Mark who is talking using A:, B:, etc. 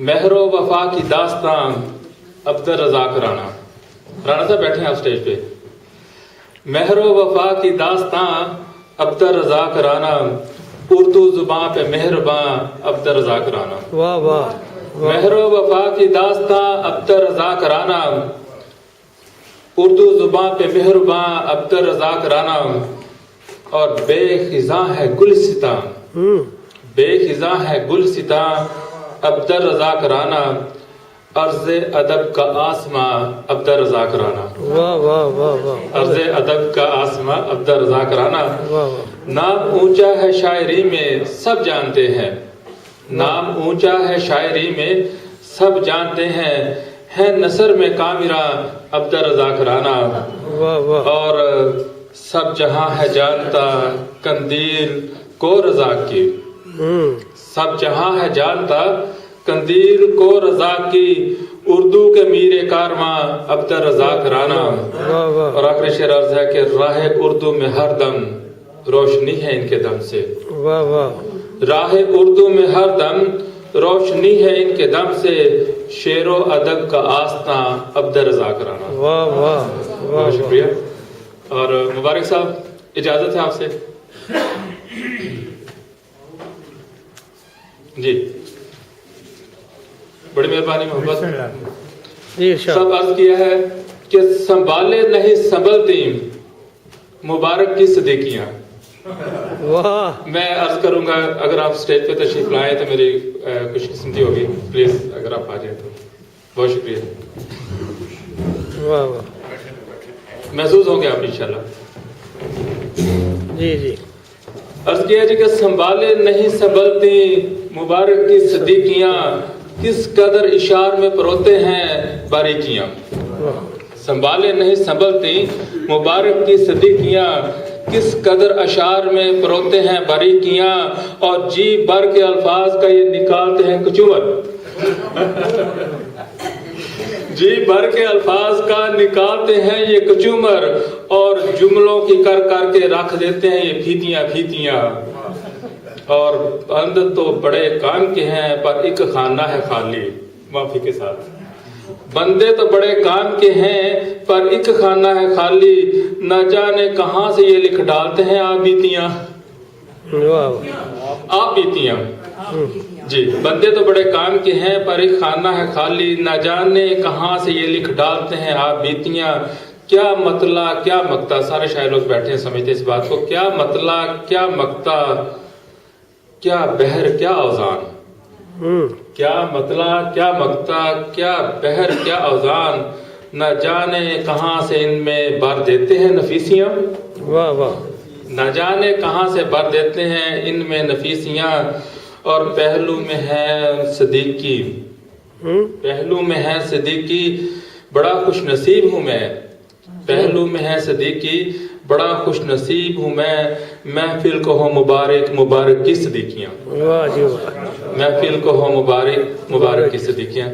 A: महरो वफा की दास्तान अब्दुल रज़ाक राणा साहब बैठे हैं आप स्टेज पे। महरो वफा की दास्तान अब्दुल रज़ाक राणा, उर्दू जुबान पे मेहरबान अब्दुल रज़ाक राणा।
B: वाह वाह।
A: महरो वफा की दास्तान अब्दुल रज़ाक राणा, उर्दू जुबान पे मेहरबान अब्दुल रज़ाक राणा। और बेखिज़ा है गुलसिता, बेखिज़ा है गुलसिता अब्दुल रज़ाक राणा, अर्ज़े अदब का आसमां अब्दुल रज़ाक राणा।
B: वाह वाह वाह वाह।
A: अर्ज़े अदब का आसमां अब्दुल रज़ाक राणा। नाम ऊंचा है शायरी में सब जानते हैं, नाम ऊंचा है शायरी में सब जानते हैं, है नसर में कामिरा अब्दुल रज़ाक राणा।
B: वाह वाह।
A: और सब जहां है जानता कंदील को रज़ाक की, सब जहां है जानता कंदील को रज़ाक की, उर्दू के मीरे कारवां अब्दुल रज़ाक राणा। और आखिरी शेर अर्ज है कि राह उर्दू में हर दम रोशनी है इनके दम से।
B: वाह वाह।
A: राह उर्दू में हर दम रोशनी है इनके दम से, शेरो अदब का आस्था अब्दुल रज़ाक राणा।
B: वाह वाह।
A: बहुत शुक्रिया। और मुबारक साहब इजाजत है आपसे जी, बड़ी मेहरबानी मोहब्बत।
B: जी
A: सब अर्ज किया है कि संभाले नहीं संभलती मुबारक की सदीकियां।
B: वाह।
A: मैं अर्ज करूंगा अगर आप स्टेज पे तशरीफ लाए तो मेरी खुशकिस्मती होगी, प्लीज अगर आप आ जाए तो। बहुत शुक्रिया।
B: वाह वाह।
A: महसूस होंगे आप इंशाल्लाह।
B: जी जी।
A: अर्ज किया जी कि संभाले नहीं संभलती मुबारक की सदीकियां, किस कदर इशार में परोते हैं बारीकियां। संभाले नहीं संभलती मुबारक की सदीकियां, किस कदर अशार में परोते हैं बारीकियां, और जी भर के अल्फाज का ये निकालते हैं कुचुमर। जी भर के अल्फाज का निकालते हैं ये कचूमर, और जुमलों की कर करके रख देते हैं ये फीतियां फीतियां। और बंद तो बड़े काम के हैं पर एक खाना है खाली, माफी के साथ। बंदे तो बड़े काम के हैं पर एक खाना है खाली, न जाने कहां से ये लिख डालते हैं आप बीतियां। आप बीतियां जी। बंदे तो बड़े काम के हैं पर एक खाना है खाली, न जाने कहां से ये लिख डालते हैं आप बीतियां। क्या मतला क्या मकता, सारे शायर लोग बैठे हैं समझते इस बात को। क्या मतला क्या मकता, क्या बहर क्या औजान, क्या मतला क्या मकता, क्या बहर क्या औजान, न जाने कहां से इनमें भर देते हैं नफीसियां।
B: वाह वाह।
A: न जाने कहां से भर देते हैं इनमें नफीसियां। और पहलू में है सदीकी, पहलू में है सदीकी बड़ा खुश नसीब हूं मैं। पहलू में है सदीकी बड़ा खुश नसीब हूं मैं, महफिल को हो मुबारक मुबारक की सदीकियां।
B: वाह जी वाह।
A: महफिल को हो मुबारक मुबारक की सदीकियां।